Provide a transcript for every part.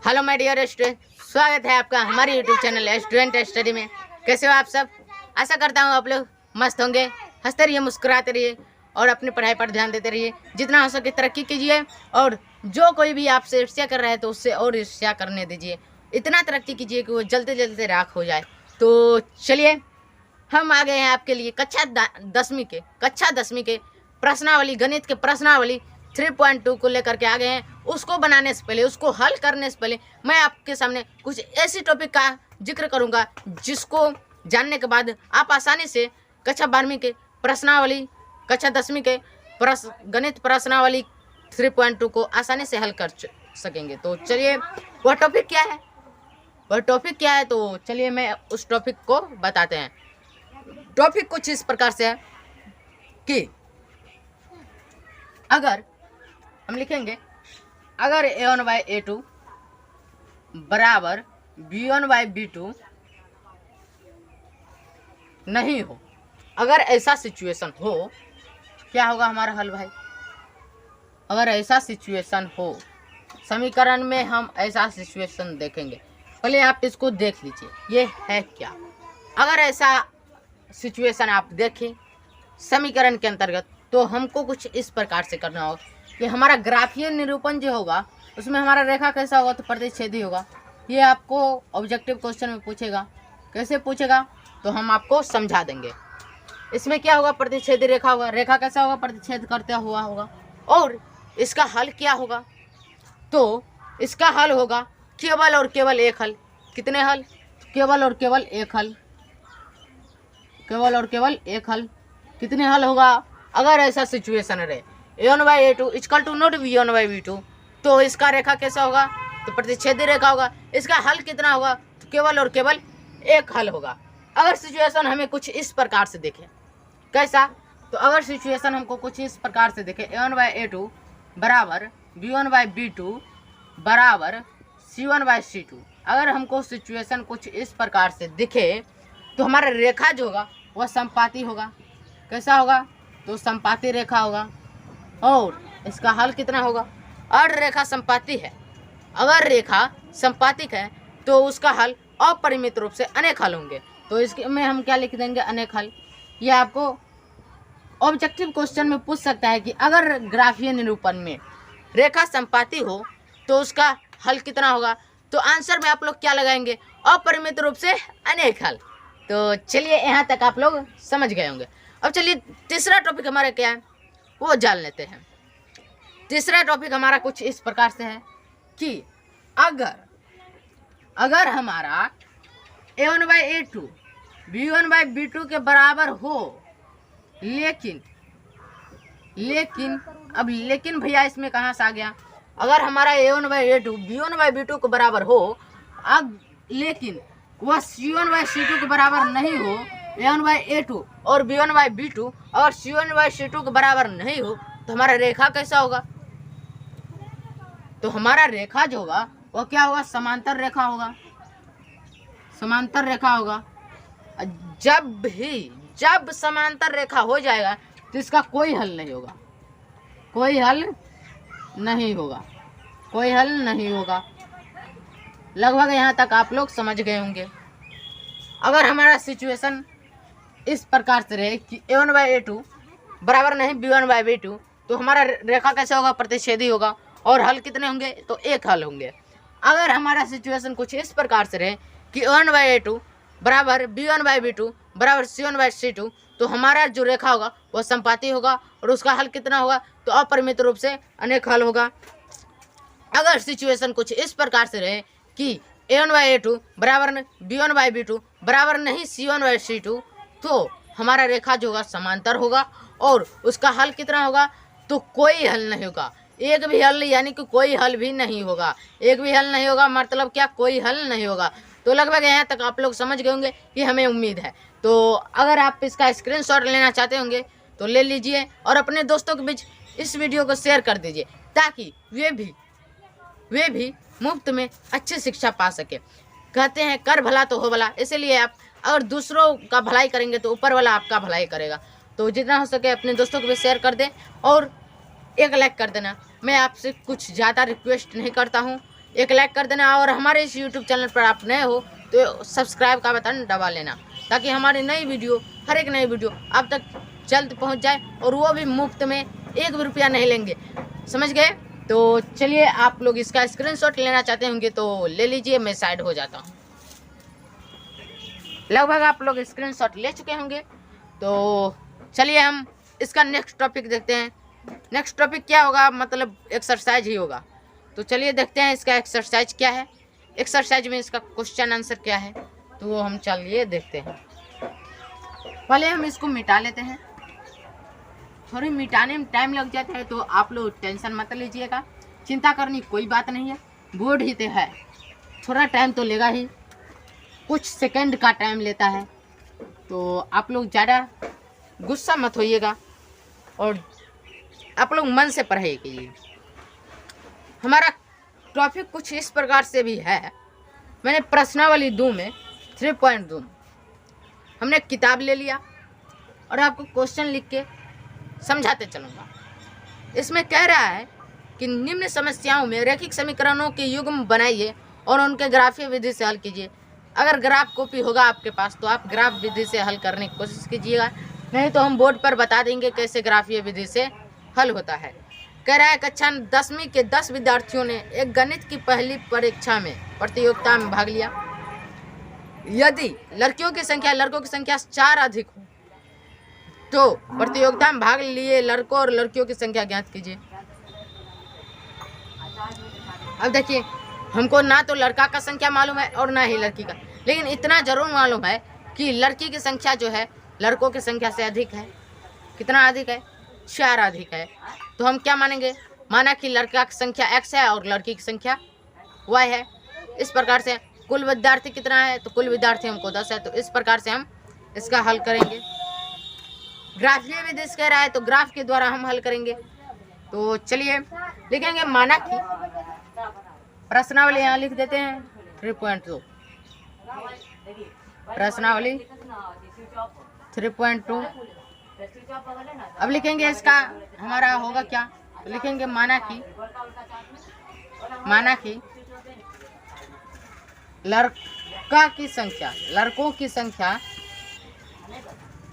Hello my dear student, स्वागत है आपका हमारे यूट्यूब चैनल स्टूडेंट स्टडी में। कैसे हो आप सब? आशा करता हूँ आप लोग मस्त होंगे। हंसते रहिए, मुस्कुराते रहिए और अपनी पढ़ाई पर ध्यान देते रहिए। जितना हो सके तरक्की कीजिए और जो कोई भी आपसे ईर्ष्या कर रहा है तो उससे और ईर्ष्या करने दीजिए। इतना तरक्की कीजिए कि वो जल्दी जल्दी राख हो जाए। तो चलिए हम आ गए हैं आपके लिए कक्षा 10वीं के प्रश्नावली, गणित के प्रश्नावली 3.2 को लेकर के आ गए हैं। उसको बनाने से पहले, उसको हल करने से पहले मैं आपके सामने कुछ ऐसी टॉपिक का जिक्र करूंगा जिसको जानने के बाद आप आसानी से कक्षा 12वीं के प्रश्नावली, कक्षा 10वीं के गणित प्रश्नावली 3.2 को आसानी से हल कर सकेंगे। तो चलिए वह टॉपिक क्या है, तो चलिए मैं उस टॉपिक को बताते हैं। टॉपिक कुछ इस प्रकार से है कि अगर हम लिखेंगे, अगर a1/a2 बराबर b1/b2 नहीं हो, अगर ऐसा सिचुएशन हो, क्या होगा हमारा हल भाई? अगर ऐसा सिचुएशन हो, समीकरण में हम ऐसा सिचुएशन देखेंगे। पहले आप इसको देख लीजिए, ये है क्या। अगर ऐसा सिचुएशन आप देखें समीकरण के अंतर्गत, तो हमको कुछ इस प्रकार से करना होगा कि हमारा ग्राफीय निरूपण जो होगा उसमें हमारा रेखा कैसा होगा, तो प्रतिच्छेदी होगा। ये आपको ऑब्जेक्टिव क्वेश्चन में पूछेगा। कैसे पूछेगा तो हम आपको समझा देंगे। इसमें क्या होगा, प्रतिच्छेदी रेखा होगा। रेखा कैसा होगा, प्रतिच्छेद करता हुआ होगा। और इसका हल क्या होगा, तो इसका हल होगा केवल और केवल एक हल। कितने हल? केवल और केवल एक हल। केवल और केवल एक हल। कितने हल होगा? अगर ऐसा सिचुएशन रहे a1/a2 equal to not b1/b2, तो इसका रेखा कैसा होगा, तो प्रतिच्छेदी रेखा होगा। इसका हल कितना होगा, तो केवल और केवल एक हल होगा। अगर सिचुएशन हमें कुछ इस प्रकार से देखे, कैसा, तो अगर सिचुएशन हमको कुछ इस प्रकार से देखे, a1/a2 बराबर b1/b2 बराबर c1/c2, अगर हमको सिचुएशन कुछ इस प्रकार से दिखे तो हमारा रेखा जो होगा वह संपाती होगा। कैसा होगा, तो संपाती रेखा होगा। और इसका हल कितना होगा? अगर रेखा संपाती है, अगर रेखा संपातिक है तो उसका हल अपरिमित रूप से अनेक हल होंगे। तो इसमें हम क्या लिख देंगे, अनेक हल। यह आपको ऑब्जेक्टिव क्वेश्चन में पूछ सकता है कि अगर ग्राफीय निरूपण में रेखा संपाती हो तो उसका हल कितना होगा। तो आंसर में आप लोग क्या लगाएंगे, अपरिमित रूप से अनेक हल। तो चलिए यहाँ तक आप लोग समझ गए होंगे। अब चलिए तीसरा टॉपिक हमारा क्या है वो जान लेते हैं। तीसरा टॉपिक हमारा कुछ इस प्रकार से है कि अगर हमारा a1/a2 b1/b2 के बराबर हो, लेकिन भैया इसमें कहाँ से आ गया? अगर हमारा a1/a2 b1/b2 के बराबर हो, अब लेकिन वह c1/c2 के बराबर नहीं हो, a1/a2 और b1/b2 और c1/c2 के बराबर नहीं हो, तो हमारा रेखा कैसा होगा? तो हमारा रेखा जो होगा वह क्या होगा, समांतर रेखा होगा। समांतर रेखा होगा। जब समांतर रेखा हो जाएगा तो इसका कोई हल नहीं होगा। कोई हल नहीं होगा। लगभग यहाँ तक आप लोग समझ गए होंगे। अगर हमारा सिचुएशन इस प्रकार से रहे कि a1/a2 बराबर नहीं b1/b2, तो हमारा रेखा कैसा होगा, प्रतिच्छेदी होगा। और हल कितने होंगे, तो एक हल होंगे। अगर हमारा सिचुएशन कुछ इस प्रकार से रहे कि a1/a2 बराबर b1/b2 बराबर c1/c2, तो हमारा जो रेखा होगा वह संपाती होगा और उसका हल कितना होगा, तो अपरिमित रूप से अनेक हल होगा। अगर सिचुएशन कुछ इस प्रकार से रहे कि a1/a2 बराबर b1/b2 बराबर नहीं c1/c2, तो हमारा रेखा जो होगा समांतर होगा और उसका हल कितना होगा, तो कोई हल नहीं होगा। एक भी हल, यानी कि कोई हल भी नहीं होगा। एक भी हल नहीं होगा मतलब क्या, कोई हल नहीं होगा। तो लगभग यहाँ तक आप लोग समझ गए होंगे, ये हमें उम्मीद है। तो अगर आप इसका स्क्रीनशॉट लेना चाहते होंगे तो ले लीजिए और अपने दोस्तों के बीच इस वीडियो को शेयर कर दीजिए, ताकि वे भी मुफ्त में अच्छी शिक्षा पा सके। कहते हैं कर भला तो हो भला, इसलिए आप अगर दूसरों का भलाई करेंगे तो ऊपर वाला आपका भलाई करेगा। तो जितना हो सके अपने दोस्तों को भी शेयर कर दें और एक लाइक कर देना। मैं आपसे कुछ ज़्यादा रिक्वेस्ट नहीं करता हूँ, एक लाइक कर देना, और हमारे इस यूट्यूब चैनल पर आप नए हो तो सब्सक्राइब का बटन दबा लेना, ताकि हमारी नई वीडियो, हर एक नई वीडियो आप तक जल्द पहुंच जाए, और वो भी मुफ्त में, 1 भी रुपया नहीं लेंगे, समझ गए। तो चलिए, आप लोग इसका स्क्रीनशॉट लेना चाहते होंगे तो ले लीजिए, मैं साइड हो जाता हूँ। लगभग आप लोग स्क्रीनशॉट ले चुके होंगे, तो चलिए हम इसका नेक्स्ट टॉपिक देखते हैं। नेक्स्ट टॉपिक क्या होगा, मतलब एक्सरसाइज ही होगा। तो चलिए देखते हैं इसका एक्सरसाइज क्या है, एक्सरसाइज में इसका क्वेश्चन आंसर क्या है, तो वो हम चलिए देखते हैं। पहले हम इसको मिटा लेते हैं, थोड़ी मिटाने में टाइम लग जाता है, तो आप लोग टेंशन मत लीजिएगा, चिंता करनी कोई बात नहीं है, बोर्ड ही तो है, थोड़ा टाइम तो लेगा ही, कुछ सेकंड का टाइम लेता है, तो आप लोग ज़्यादा गुस्सा मत होइएगा, और आप लोग मन से पढ़ाई कीजिए। हमारा टॉपिक कुछ इस प्रकार से भी है, मैंने प्रश्नावली 2 में 3.2 हमने किताब ले लिया, और आपको क्वेश्चन लिख के समझाते चलूँगा। इसमें कह रहा है कि निम्न समस्याओं में रैखिक समीकरणों के युग्म बनाइए और उनके ग्राफीय विधि से हल कीजिए। अगर ग्राफ कॉपी होगा आपके पास तो आप ग्राफ विधि से हल करने की कोशिश कीजिएगा, नहीं तो हम बोर्ड पर बता देंगे कैसे ग्राफीय विधि से हल होता है। कह रहा है कक्षा 10वीं के 10 विद्यार्थियों ने एक गणित की पहली परीक्षा में प्रतियोगिता में भाग लिया। यदि लड़कियों की संख्या लड़कों की संख्या 4 अधिक हो तो प्रतियोगिता में भाग लिए लड़कों और लड़कियों की संख्या ज्ञात कीजिए। अब देखिए, हमको ना तो लड़का का संख्या मालूम है और ना ही लड़की का, लेकिन इतना जरूर मालूम है कि लड़की की संख्या जो है लड़कों की संख्या से अधिक है। कितना अधिक है? 4 अधिक है। तो हम क्या मानेंगे, माना कि लड़का की संख्या x है और लड़की की संख्या y है। इस प्रकार से कुल विद्यार्थी कितना है, तो कुल विद्यार्थी हमको 10 है, तो इस प्रकार से हम इसका हल करेंगे। ग्राफीय विधि से कह रहा है तो ग्राफ के द्वारा हम हल करेंगे। तो चलिए लिखेंगे, माना कि प्रश्नावली यहाँ लिख देते हैं 3.2, प्रश्नावली 3.2। अब लिखेंगे इसका हमारा होगा क्या, तो लिखेंगे माना कि लड़का की संख्या लड़कों की संख्या,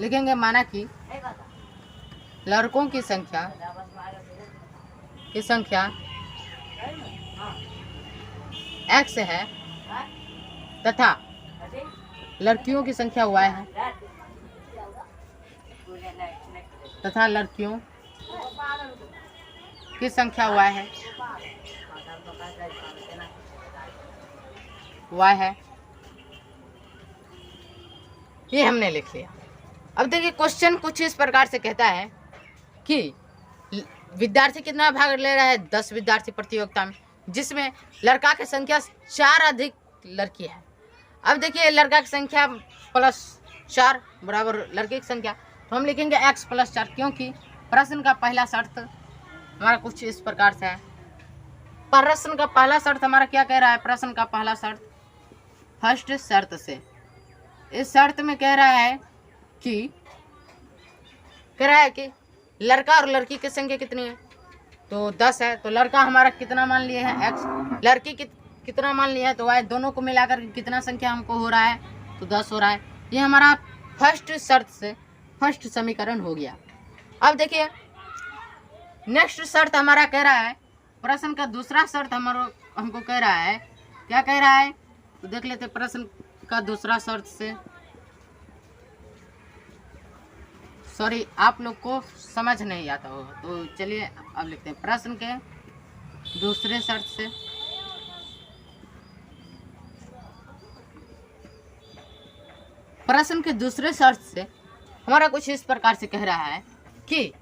लिखेंगे माना कि लड़कों की संख्या x है तथा लड़कियों की संख्या y है, तथा लड़कियों की संख्या y है, ये हमने लिख लिया। अब देखिए क्वेश्चन कुछ इस प्रकार से कहता है कि विद्यार्थी कितना भाग ले रहा है, 10 विद्यार्थी प्रतियोगिता में, जिसमें लड़का की संख्या 4 अधिक लड़की है। अब देखिए लड़का की संख्या +4 बराबर लड़की की संख्या, तो हम लिखेंगे x + 4, क्योंकि प्रश्न का पहला शर्त हमारा कुछ इस प्रकार से है। प्रश्न का पहला शर्त हमारा क्या कह रहा है, प्रश्न का पहला शर्त फर्स्ट शर्त से, इस शर्त में कह रहा है कि लड़का और लड़की की संख्या कितनी है, तो 10 है, तो लड़का हमारा कितना मान लिए है x, लड़की कितना मान लिया है तो y, दोनों को मिलाकर कितना संख्या हमको हो रहा है, तो 10 हो रहा है। ये हमारा फर्स्ट शर्त से फर्स्ट समीकरण हो गया। अब देखिए नेक्स्ट शर्त हमारा कह रहा है, प्रश्न का दूसरा शर्त हमको कह रहा है, क्या कह रहा है, तो देख लेते प्रश्न का दूसरा शर्त से। सॉरी, आप लोग को समझ नहीं आता हो, तो चलिए अब लिखते हैं प्रश्न के दूसरे शर्त से। प्रश्न के दूसरे शर्त से हमारा कुछ इस प्रकार से कह रहा है कि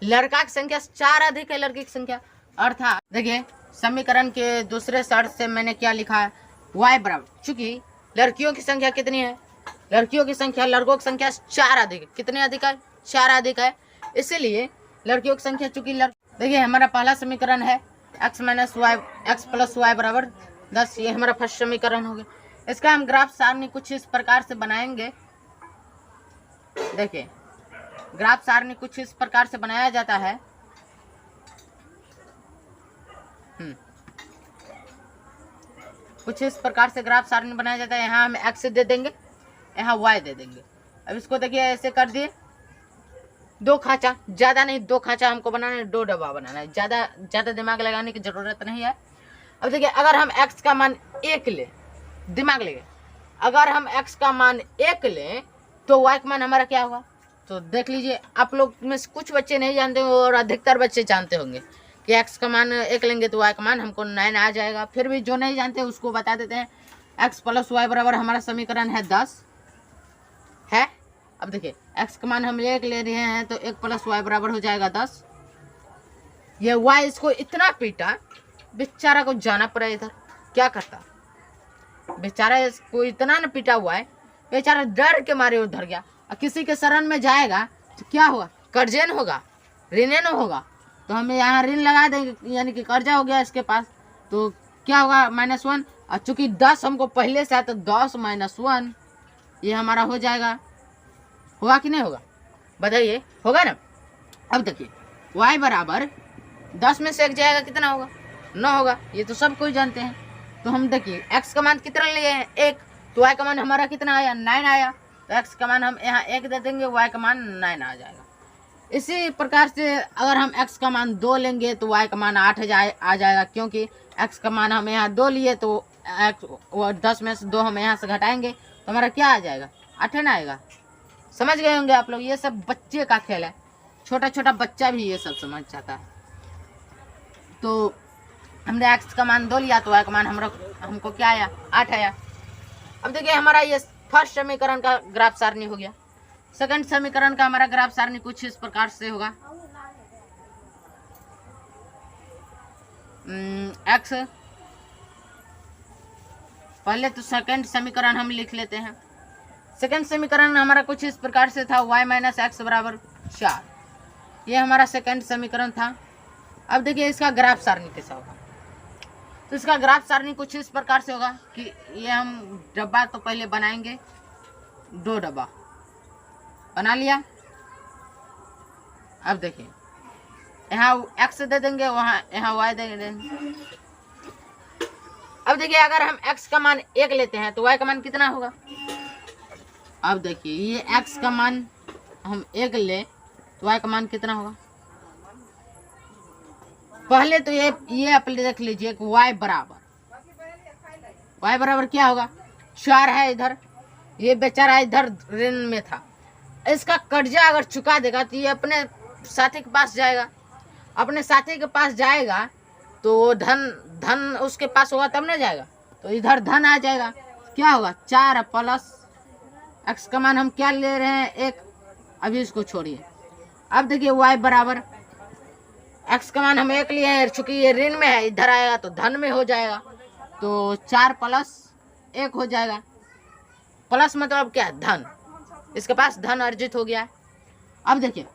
लड़का की संख्या 4 अधिक है लड़की की संख्या, अर्थात देखिए समीकरण के दूसरे शर्त से मैंने क्या लिखा है, y बराबर, चूंकि लड़कियों की संख्या कितनी है, लड़कियों की संख्या लड़कों की संख्या 4 अधिक है, कितने अधिक है, 4 अधिक है, इसलिए लड़कियों की संख्या चूंकि देखिए हमारा पहला समीकरण है x + y बराबर 10, ये हमारा फर्स्ट समीकरण हो गया। इसका हम ग्राफ सारणी कुछ इस प्रकार से बनाएंगे। देखिए ग्राफ सारणी कुछ इस प्रकार से बनाया जाता है। कुछ इस प्रकार से ग्राफ सारणी बनाया जाता है। यहाँ हम एक्स दे देंगे, यहाँ वाई दे देंगे। अब इसको देखिए ऐसे कर दिए, 2 खांचा, ज़्यादा नहीं 2 खांचा हमको बनाना है, 2 डब्बा बनाना है, ज़्यादा दिमाग लगाने की ज़रूरत नहीं है। अब देखिए अगर हम x का मान 1 ले, दिमाग लगे, अगर हम x का मान 1 लें तो y का मान हमारा क्या होगा? तो देख लीजिए, आप लोग में से कुछ बच्चे नहीं जानते और अधिकतर बच्चे जानते होंगे कि x का मान 1 लेंगे तो y का मान हमको 9 आ जाएगा। फिर भी जो नहीं जानते उसको बता देते हैं। x + y बराबर हमारा समीकरण है 10 है। अब देखिए x का मान हम 1 ले रहे हैं तो 1 + y बराबर हो जाएगा 10। ये y इसको इतना पीटा, बेचारा को जाना पड़ा इधर, क्या करता बेचारा, इसको इतना न पीटा हुआ है, बेचारा डर के मारे उधर गया। और किसी के शरण में जाएगा तो क्या होगा? कर्जन होगा, ऋण होगा। तो हमें यहाँ ऋण लगा देंगे, यानी कि कर्जा हो गया इसके पास, तो क्या होगा? -1। और चूंकि 10 हमको पहले से आया तो 10 - 1 ये हमारा हो जाएगा। होगा कि नहीं होगा? बताइए, होगा ना? अब देखिए y बराबर 10 में से 1 जाएगा, कितना होगा? 9 होगा। ये तो सब कोई जानते हैं। तो हम देखिए x का मान कितना लिए हैं? 1। तो y का मान हमारा कितना आया? 9 आया। तो x का मान हम यहाँ 1 दे देंगे, y का मान 9 आ जाएगा। इसी प्रकार से अगर हम x का मान 2 लेंगे तो y का मान 8 आ जाएगा, क्योंकि x का मान हम यहाँ 2 लिए तो 10 में से 2 हम यहाँ से घटाएंगे तो हमारा क्या आ जाएगा? 8 ना आएगा। समझ गए होंगे आप लोग, ये सब बच्चे का खेल है, छोटा छोटा बच्चा भी ये सब समझ जाता है। तो हमने x का मान 2 लिया तो y का मान हमको क्या आया? 8 आया। अब देखिए हमारा ये फर्स्ट समीकरण का ग्राफ सारणी हो गया। सेकंड समीकरण का हमारा ग्राफ सारणी कुछ इस प्रकार से होगा। x, पहले तो सेकंड समीकरण हम लिख लेते हैं। सेकंड समीकरण हमारा कुछ इस प्रकार से था, y - x = 4। ये हमारा सेकंड समीकरण था। अब देखिए इसका ग्राफ सारणी कैसा होगा। तो इसका ग्राफ सारणी कुछ इस प्रकार से होगा कि ये हम डब्बा तो पहले बनाएंगे, 2 डब्बा बना लिया। अब देखिए यहाँ x दे देंगे, यहाँ y दे देंगे। अब देखिए अगर हम x का मान 1 लेते हैं तो y का मान कितना होगा? अब देखिए ये x का मान हम 1 ले तो y का मान कितना होगा? पहले तो ये आप देख लीजिए कि y बराबर क्या होगा? 4 है इधर, ये बेचारा इधर ऋण में था, इसका कर्जा अगर चुका देगा तो ये अपने साथी के पास जाएगा। अपने साथी के पास जाएगा तो धन उसके पास होगा तब ना जाएगा, तो इधर धन आ जाएगा। क्या होगा? 4 + x का मान हम क्या ले रहे हैं? 1। अभी इसको छोड़िए। अब देखिए y बराबर x का मान हम 1 लिए हैं, चूंकि ये ऋण में है, इधर आएगा तो धन में हो जाएगा, तो 4 + 1 हो जाएगा। प्लस मतलब क्या? धन। इसके पास धन अर्जित हो गया है। अब देखिए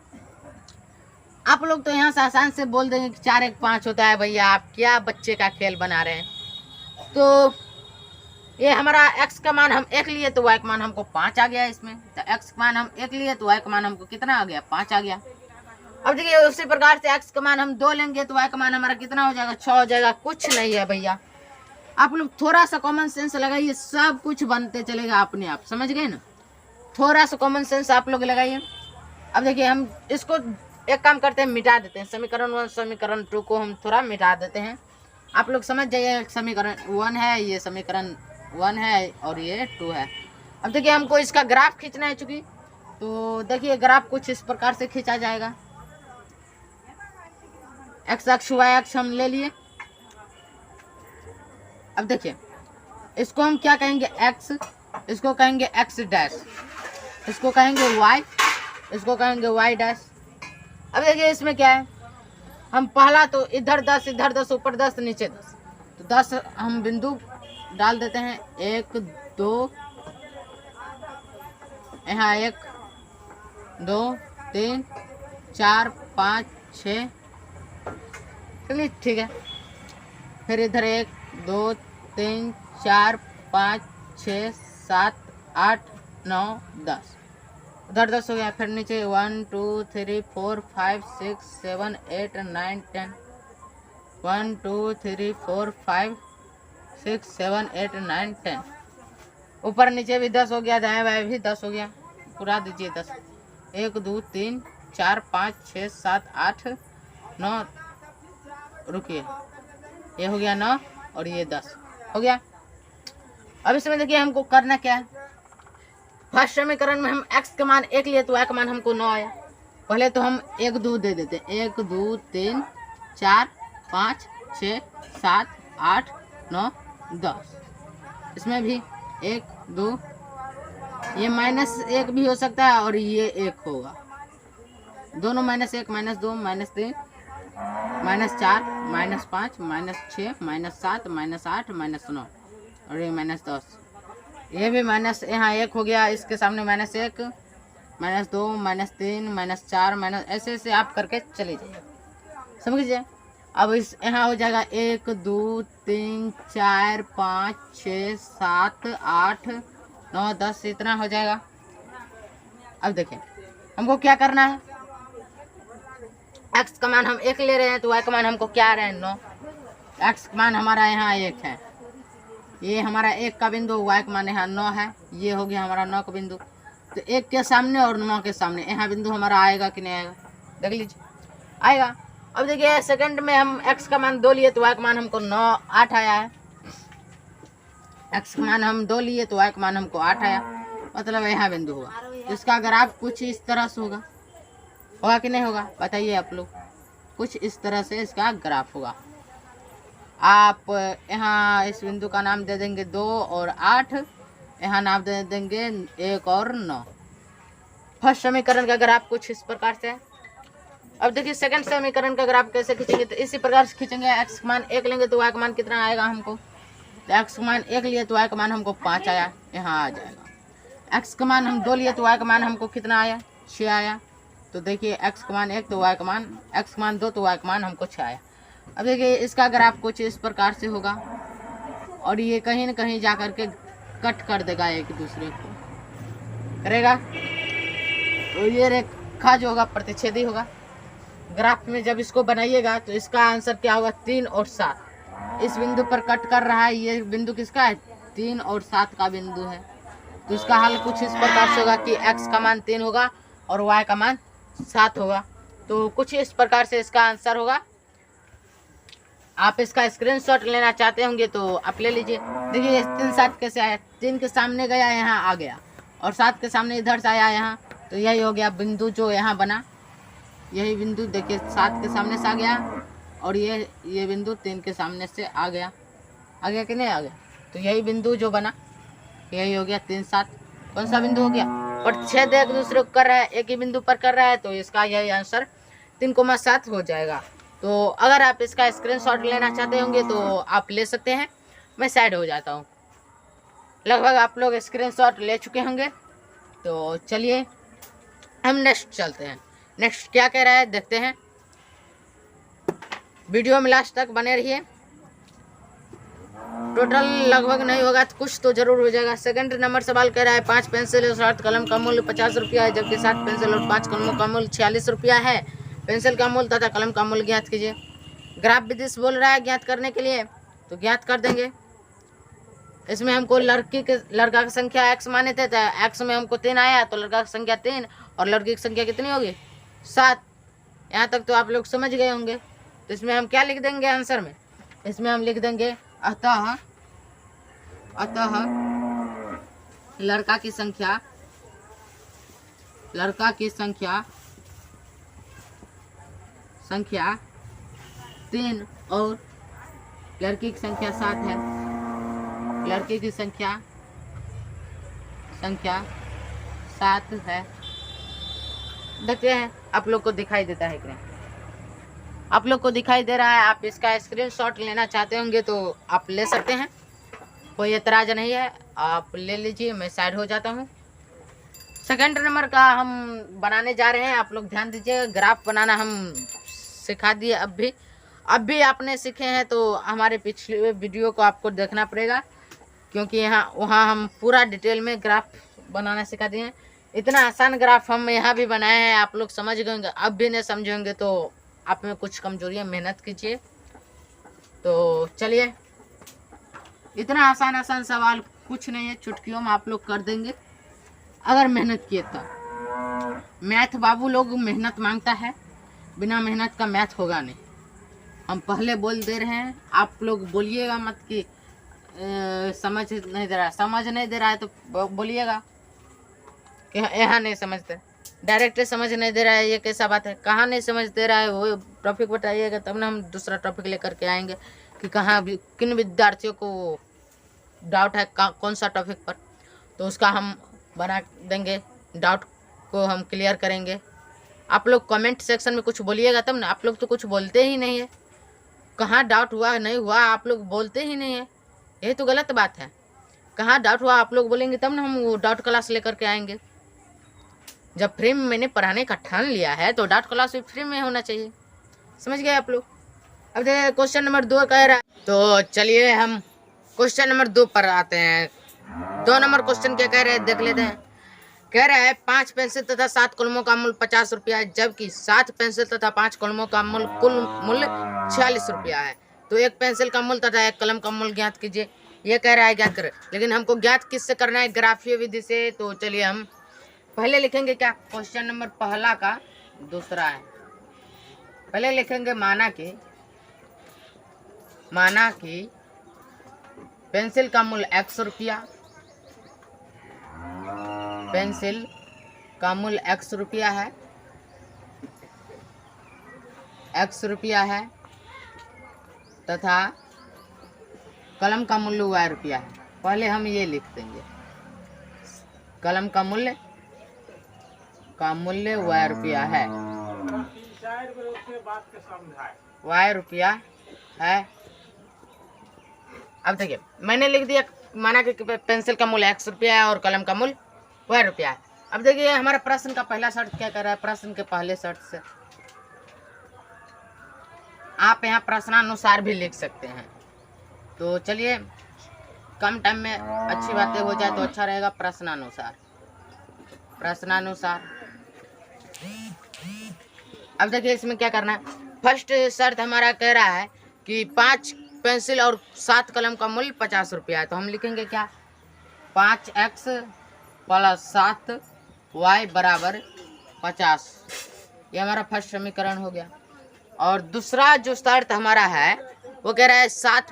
आप लोग तो यहाँ से आसान से बोल देंगे कि 4 1 5 होता है। भैया आप क्या बच्चे का खेल बना रहे हैं? तो ये हमारा x का मान हम 1 लिए तो y का मान हमको 5 आ गया। इसमें तो x का मान हम 1 लिए तो y का मान हमको कितना आ गया? 5 आ गया। अब देखिए उसी प्रकार से x का मान हम 2 लेंगे तो y का मान हमारा कितना हो जाएगा? 6 हो जाएगा। कुछ नहीं है भैया, आप लोग थोड़ा सा कॉमन सेंस लगाइए, सब कुछ बनते चलेगा अपने आप। समझ गए ना? थोड़ा सा कॉमन सेंस आप लोग लगाइए। अब देखिए हम इसको एक काम करते हैं, मिटा देते हैं। समीकरण 1 समीकरण 2 को हम थोड़ा मिटा देते हैं। आप लोग समझ जाइए, समीकरण 1 है, ये समीकरण 1 है और ये 2 है। अब देखिए हमको इसका ग्राफ खींचना है चूंकि, तो देखिए ग्राफ कुछ इस प्रकार से खींचा जाएगा। x अक्ष y अक्ष हम ले लिए। अब देखिए इसको हम क्या कहेंगे? x, इसको कहेंगे x', इसको कहेंगे y, इसको कहेंगे y'। अब देखिए इसमें क्या है, हम पहला तो इधर 10 इधर 10, ऊपर 10 नीचे 10, तो 10 हम बिंदु डाल देते हैं। 1 2, यहाँ 1 2 3 4 5 6, चलिए ठीक है। फिर इधर 1 2 3 4 5 6 7 8 9 10, उधर 10 हो गया। फिर नीचे 1 2 3 4 5 6 7 8 9 10, 1 2 3 4 5 6 7 8 9 10। ऊपर नीचे भी 10 हो गया, दाएं बाएं भी 10 हो गया, पूरा दीजिए 10। 1 2 3 4 5 6 7 8 9, रुकिए, ये हो गया 9 और ये 10 हो गया। अब इसमें देखिए हमको करना क्या है। फर्स्ट समीकरण में हम x का मान 1 लिए तो y का मान हमको 9 आया। पहले तो हम 1 2 दे देते हैं, 1 2 3 4 5 6 7 8 9 10। इसमें भी 1 2, ये -1 भी हो सकता है और ये 1 होगा, दोनों -1 -2 -3 -4 -5 -6 -7 -8 -9 और ये -10। ये भी माइनस, यहाँ 1 हो गया, इसके सामने -1 -2 -3 -4 ऐसे ऐसे आप करके चले जाइए, समझ लीजिए। अब इस यहाँ हो जाएगा 1 2 3 4 5 6 7 8 9 10, इतना हो जाएगा। अब देखिए हमको क्या करना है। x का मान हम 1 ले रहे हैं तो y का मान हमको क्या आ रहा है 9। x का मान हमारा यहाँ 1 है, ये हमारा 1 का बिंदु, y का मान यहाँ 9 है, ये हो गया हमारा 9 का बिंदु। तो 1 के सामने और 9 के सामने यहाँ बिंदु हमारा आएगा कि नहीं आएगा, देख लीजिए आएगा। अब देखिए सेकंड में हम x का मान 2 लिए तो y का मान हमको 8 आया है। x का मान हम 2 लिए तो y का मान हमको 8 आया, मतलब यहाँ बिंदु होगा। इसका ग्राफ कुछ इस तरह से होगा कि नहीं होगा, बताइए आप लोग। कुछ इस तरह से इसका ग्राफ होगा। आप यहाँ इस बिंदु का नाम दे देंगे 2 और 8, यहाँ नाम दे देंगे 1 और 9। फर्स्ट समीकरण का ग्राफ कुछ इस प्रकार से है। अब देखिए सेकंड समीकरण का ग्राफ कैसे खींचेंगे, तो इसी प्रकार से खींचेंगे। x का मान 1 लेंगे तो y का मान कितना आएगा हमको, तो x का मान 1 लिए तो y का मान हमको 5 आया, यहाँ आ जाएगा। x का मान हम 2 लिए तो y का मान हमको कितना आया, 6 आया। तो देखिए x का मान 1 तो y का मान, x का मान 2 तो y का मान हमको 6 आया। अब देखिए इसका ग्राफ कुछ इस प्रकार से होगा और ये कहीं न कहीं जा कर के कट कर देगा, एक दूसरे को करेगा। तो ये रेखा जो होगा प्रतिच्छेदी होगा। ग्राफ में जब इसको बनाइएगा तो इसका आंसर क्या होगा, 3 और 7। इस बिंदु पर कट कर रहा है, ये बिंदु किसका है, 3 और 7 का बिंदु है। तो इसका हल कुछ इस प्रकार से होगा कि x का मान 3 होगा और y का मान 7 होगा। तो कुछ इस प्रकार से इसका आंसर होगा। आप इसका स्क्रीनशॉट लेना चाहते होंगे तो आप ले लीजिए। देखिए 3 7 कैसे आया, 3 के सामने गया यहाँ आ गया और 7 के सामने इधर से आया यहाँ, तो यही हो गया बिंदु जो यहाँ बना। यही बिंदु देखिए 7 के सामने से आ गया और ये बिंदु 3 के सामने से आ गया कि नहीं आ गया। तो यही बिंदु जो बना यही हो गया 3 7। कौन सा बिंदु हो गया, प्रतिच्छेद एक दूसरे को कर रहा है, एक ही बिंदु पर कर रहा है, तो इसका यही आंसर 3,7 हो जाएगा। तो अगर आप इसका स्क्रीनशॉट लेना चाहते होंगे तो आप ले सकते हैं, मैं साइड हो जाता हूँ। लगभग आप लोग स्क्रीनशॉट ले चुके होंगे। तो चलिए हम नेक्स्ट चलते हैं। नेक्स्ट क्या कह रहा है देखते हैं, वीडियो में लास्ट तक बने रहिए। टोटल लगभग नहीं होगा तो कुछ तो जरूर हो जाएगा। सेकंड नंबर सवाल कह रहा है 5 पेंसिल और 7 कलम का मूल्य 50 रुपया है, जबकि 7 पेंसिल और 5 कलमों का मूल्य 46 रुपया है। पेंसिल का मूल्य तथा कलम का मूल्य ज्ञात कीजिए। ग्राफ विधि से बोल रहा है ज्ञात करने के लिए, तो ज्ञात कर देंगे। इसमें हमको लड़का की संख्या x माने थे, तो x में हमको 3 आया, तो लड़का की संख्या 3 और लड़की की संख्या कितनी होगी 7। यहाँ तक तो आप लोग समझ गए होंगे। तो इसमें हम क्या लिख देंगे आंसर में, इसमें हम लिख देंगे अतः लड़का की संख्या 3 और लड़की की संख्या 7 है। लड़की की संख्या 7 है। देखते हैं आप लोग को दिखाई देता है कि नहीं। आप लोग को दिखाई दे रहा है। आप इसका स्क्रीनशॉट लेना चाहते होंगे तो आप ले सकते हैं, कोई एतराज नहीं है, आप ले लीजिए। मैं साइड हो जाता हूँ। सेकंड नंबर का हम बनाने जा रहे हैं, आप लोग ध्यान दीजिए। ग्राफ बनाना हम सिखा दिए, अब भी आपने सीखे हैं तो हमारे पिछले वीडियो को आपको देखना पड़ेगा, क्योंकि वहाँ हम पूरा डिटेल में ग्राफ बनाना सिखा दिए हैं। इतना आसान ग्राफ हम यहाँ भी बनाए हैं, आप लोग समझ गए होंगे। अब भी नहीं समझेंगे तो आप में कुछ कमजोरी है, मेहनत कीजिए। तो चलिए इतना आसान आसान सवाल कुछ नहीं है, चुटकियों में आप लोग कर देंगे अगर मेहनत किए तो। मैथ बाबू लोग मेहनत मांगता है, बिना मेहनत का मैथ होगा नहीं। हम पहले बोल दे रहे हैं, आप लोग बोलिएगा मत कि समझ नहीं दे रहा है। समझ नहीं दे रहा है तो बोलिएगा कि यहाँ नहीं समझते, डायरेक्ट समझ नहीं दे रहा है, ये कैसा बात है। कहाँ नहीं समझ दे रहा है वो टॉपिक बताइएगा, तब ना हम दूसरा टॉपिक लेकर के आएंगे कि कहाँ भी किन विद्यार्थियों को डाउट है कौन सा टॉपिक पर, तो उसका हम बना देंगे, डाउट को हम क्लियर करेंगे। आप लोग कमेंट सेक्शन में कुछ बोलिएगा तब ना, आप लोग तो कुछ बोलते ही नहीं है। कहाँ डाउट हुआ नहीं हुआ आप लोग बोलते ही नहीं है, यही तो गलत बात है। कहाँ डाउट हुआ आप लोग बोलेंगे तब ना हम वो डाउट क्लास लेकर के आएंगे। जब फ्री में मैंने पढ़ाने का ठान लिया है तो डाउट क्लास भी फ्री में होना चाहिए, समझ गए आप लोग। अब देखिए क्वेश्चन नंबर 2 कह रहा है, तो चलिए हम क्वेश्चन नंबर 2 पर आते हैं। 2 नंबर क्वेश्चन क्या कह रहे हैं देख लेते हैं। कह रहा है 5 पेंसिल तथा 7 कलमों का मूल्य 50 रुपया है, जबकि 7 पेंसिल तथा 5 कलमों का मूल्य कुल मूल्य 46 रुपया है। तो एक पेंसिल का मूल्य तथा एक कलम का मूल्य ज्ञात कीजिए। ये कह रहा है ज्ञात करें, लेकिन हमको ज्ञात किससे करना है, ग्राफीय विधि से। तो चलिए हम पहले लिखेंगे क्या, क्वेश्चन नंबर पहला का दूसरा है। पहले लिखेंगे माना कि पेंसिल का मूल्य 100 रुपया, पेंसिल का मूल्य 100 रुपया है, 100 रुपया है, तथा कलम का मूल्य y रुपया है। पहले हम ये लिख देंगे, कलम का मूल्य y रुपया है, y रुपया है। अब देखिए मैंने लिख दिया, माना कि पेंसिल का मूल्य 100 रुपया है और कलम का मूल्य y रुपया है। अब देखिए हमारा प्रश्न का पहला शर्त क्या कर रहा है, प्रश्न के पहले शर्त से आप यहाँ प्रश्नानुसार भी लिख सकते हैं। तो चलिए कम टाइम में अच्छी बातें हो जाए तो अच्छा रहेगा। प्रश्नानुसार। अब देखिए इसमें क्या करना है, फर्स्ट शर्त हमारा कह रहा है कि 5 पेंसिल और 7 कलम का मूल्य 50 रुपया है। तो हम लिखेंगे क्या, 5x + 7y बराबर 50। ये हमारा फर्स्ट समीकरण हो गया। और दूसरा जो शर्त हमारा है वो कह रहा है 7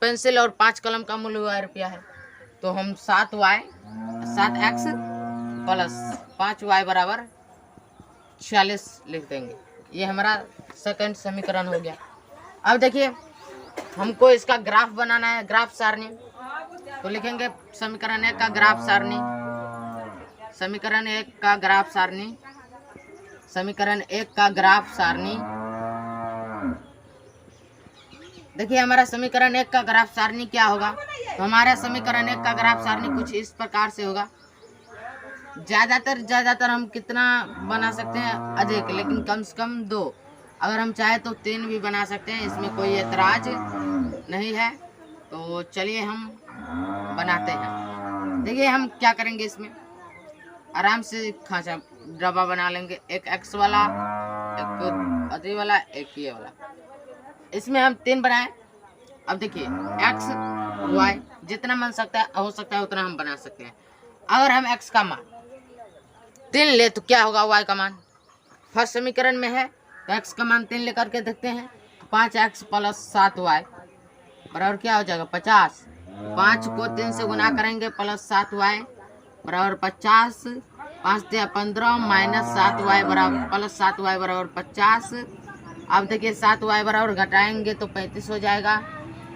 पेंसिल और 5 कलम का मूल्य y रुपया है। तो हम 7x + 5y बराबर 46 लिख देंगे। ये हमारा सेकंड समीकरण हो गया। अब देखिए हमको इसका ग्राफ बनाना है, ग्राफ सारणी। तो लिखेंगे समीकरण 1 का ग्राफ सारणी, समीकरण 1 का ग्राफ सारणी, समीकरण 1 का ग्राफ सारणी। देखिए हमारा समीकरण 1 का ग्राफ सारणी क्या होगा, तो हमारा समीकरण 1 का ग्राफ सारणी कुछ इस प्रकार से होगा। ज़्यादातर हम कितना बना सकते हैं, अधिक, लेकिन कम से कम 2। अगर हम चाहे तो 3 भी बना सकते हैं, इसमें कोई एतराज नहीं है। तो चलिए हम बनाते हैं। देखिए हम क्या करेंगे, इसमें आराम से खांचा डब्बा बना लेंगे, एक x वाला, एक अति वाला, एक ये वाला। इसमें हम 3 बनाए। अब देखिए x y जितना हो सकता है उतना हम बना सकते हैं। अगर हम x का मान 3 ले तो क्या होगा y का मान, फर्स्ट समीकरण में है तो x का मान 3 लेकर के देखते हैं। 5x + 7y बराबर क्या हो जाएगा 50। 5 को 3 से गुना करेंगे प्लस 7y बराबर 50। 5 × 15 - 7y बराबर प्लस 7y बराबर 50। अब देखिए 7y बराबर घटाएंगे तो 35 हो जाएगा।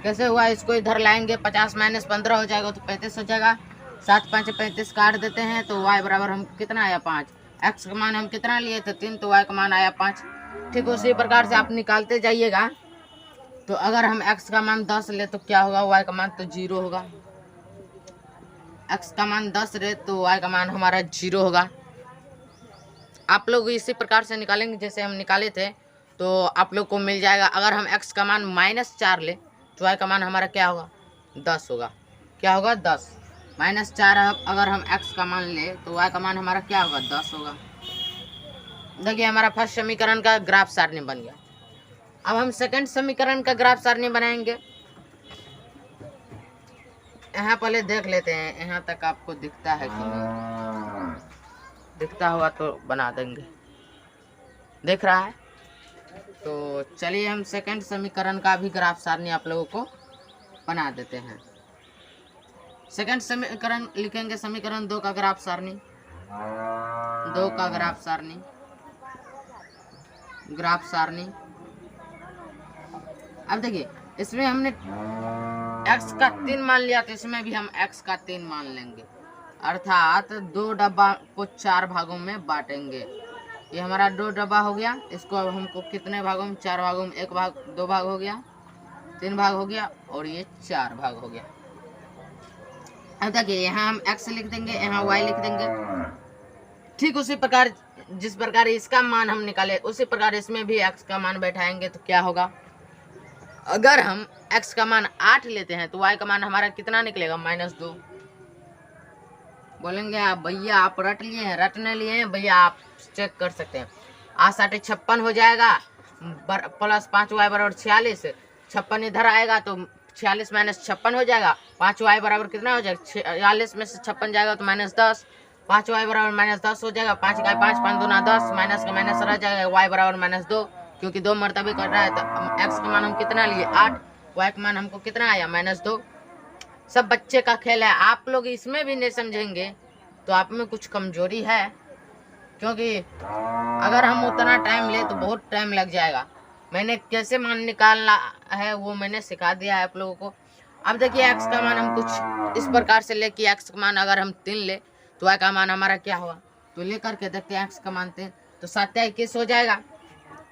कैसे हुआ, इसको इधर लाएंगे, 50 - 15 हो जाएगा तो 35 हो जाएगा। 7 × 5 = 35 काट देते हैं तो y बराबर हम कितना आया 5। x का मान हम कितना लिए थे 3, तो y का मान आया 5। ठीक उसी प्रकार से आप निकालते जाइएगा। तो अगर हम x का मान 10 ले तो क्या होगा, y का मान तो 0 होगा। x का मान 10 ले तो y का मान हमारा 0 होगा। आप लोग इसी प्रकार से निकालेंगे जैसे हम निकाले थे तो आप लोग को मिल जाएगा। अगर हम x का मान -4 ले तो y का मान हमारा क्या होगा 10 होगा। क्या होगा 10 -4। अगर हम x का मान ले तो y का मान हमारा क्या होगा 10 होगा। देखिए हमारा फर्स्ट समीकरण का ग्राफ सारणी बन गया। अब हम सेकंड समीकरण का ग्राफ सारणी बनाएंगे। यहाँ पहले देख लेते हैं यहाँ तक आपको दिखता है कि नहीं। दिखता हुआ तो बना देंगे। देख रहा है तो चलिए हम सेकंड समीकरण का भी ग्राफ सारणी आप लोगों को बना देते हैं। सेकंड समीकरण लिखेंगे, समीकरण 2 का ग्राफ सारणी, 2 का ग्राफ सारणी, ग्राफ सारणी। अब देखिए इसमें हमने x का 3 मान लिया तो इसमें भी हम x का 3 मान लेंगे, अर्थात 2 डब्बा को 4 भागों में बांटेंगे। ये हमारा 2 डब्बा हो गया, इसको अब हमको कितने भागों में, 4 भागों में, 1 भाग 2 भाग हो गया, 3 भाग हो गया और ये 4 भाग हो गया। अब देखिए यहाँ हम x लिख देंगे, यहाँ y लिख देंगे। ठीक उसी प्रकार जिस प्रकार इसका मान हम निकाले उसी प्रकार इसमें भी x का मान बैठाएंगे तो क्या होगा, अगर हम x का मान 8 लेते हैं तो y का मान हमारा कितना निकलेगा, -2। बोलेंगे आप भैया आप रट लिए हैं, रटने लिए हैं भैया, आप चेक कर सकते हैं। 8 × 56 हो जाएगा, प्लस 5y बराबर 46। 56 इधर आएगा तो 46 - 56 हो जाएगा। 5y बराबर कितना हो जाएगा, 46 में से 56 जाएगा तो -10। 5y बराबर -10 हो जाएगा। 5 का 5, 5 दूना 10, माइनस का माइनस रह जाएगा। y बराबर -2, क्योंकि 2 मरतबे कर रहा है तो x का मान हम कितना लिए 8, y का मान हमको कितना आया -2। सब बच्चे का खेल है, आप लोग इसमें भी नहीं समझेंगे तो आप में कुछ कमजोरी है, क्योंकि अगर हम उतना टाइम ले तो बहुत टाइम लग जाएगा। मैंने कैसे मान निकालना है वो मैंने सिखा दिया है आप लोगों को। अब देखिए x का मान हम कुछ इस प्रकार से ले कि x का मान अगर हम 3 ले तो y का मान हमारा क्या हुआ, तो लेकर के देखते हैं x का मान 3 तो 7 या 21 हो जाएगा,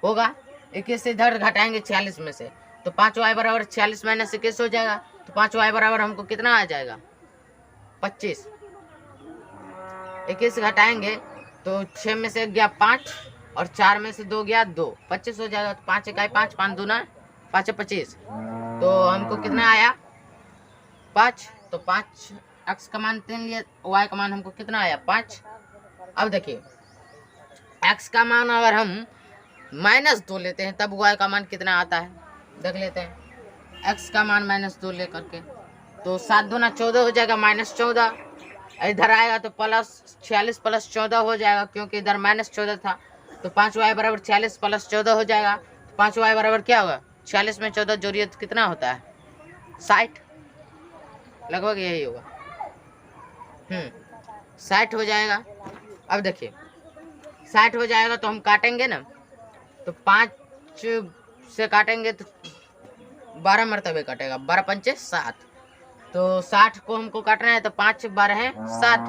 होगा। 21 से इधर घटाएंगे 46 में से तो 5y बराबर 46 - 21 हो जाएगा। तो 5y बराबर हमको कितना आ जाएगा, 25। 21 घटाएंगे तो 6 में से गया 5 और 4 में से 2 गया 2, 25 हो जाएगा। तो 5 × 5, 5 दूना 5 × 25, तो हमको कितना आया 5। तो 5 x का मान 3 लिए, y का मान हमको कितना आया 5। अब देखिए x का मान अगर हम -2 लेते हैं तब y का मान कितना आता है, देख लेते हैं। x का मान -2 ले करके तो 7 दूना 14 हो जाएगा, -14। इधर आएगा तो प्लस 46 + 14 हो जाएगा, क्योंकि इधर -14 था। तो 5y बराबर 46 + 14 हो जाएगा। 5y बराबर क्या होगा, 46 में 14 जोड़िए तो कितना होता है 60, लगभग यही होगा। 60 हो जाएगा। अब देखिए 60 हो जाएगा तो हम काटेंगे ना, तो 5 से काटेंगे तो 12 मरतबे कटेगा, 12 × 5 = 7। तो 60 को हमको काटना है तो 5 × 12 = 7।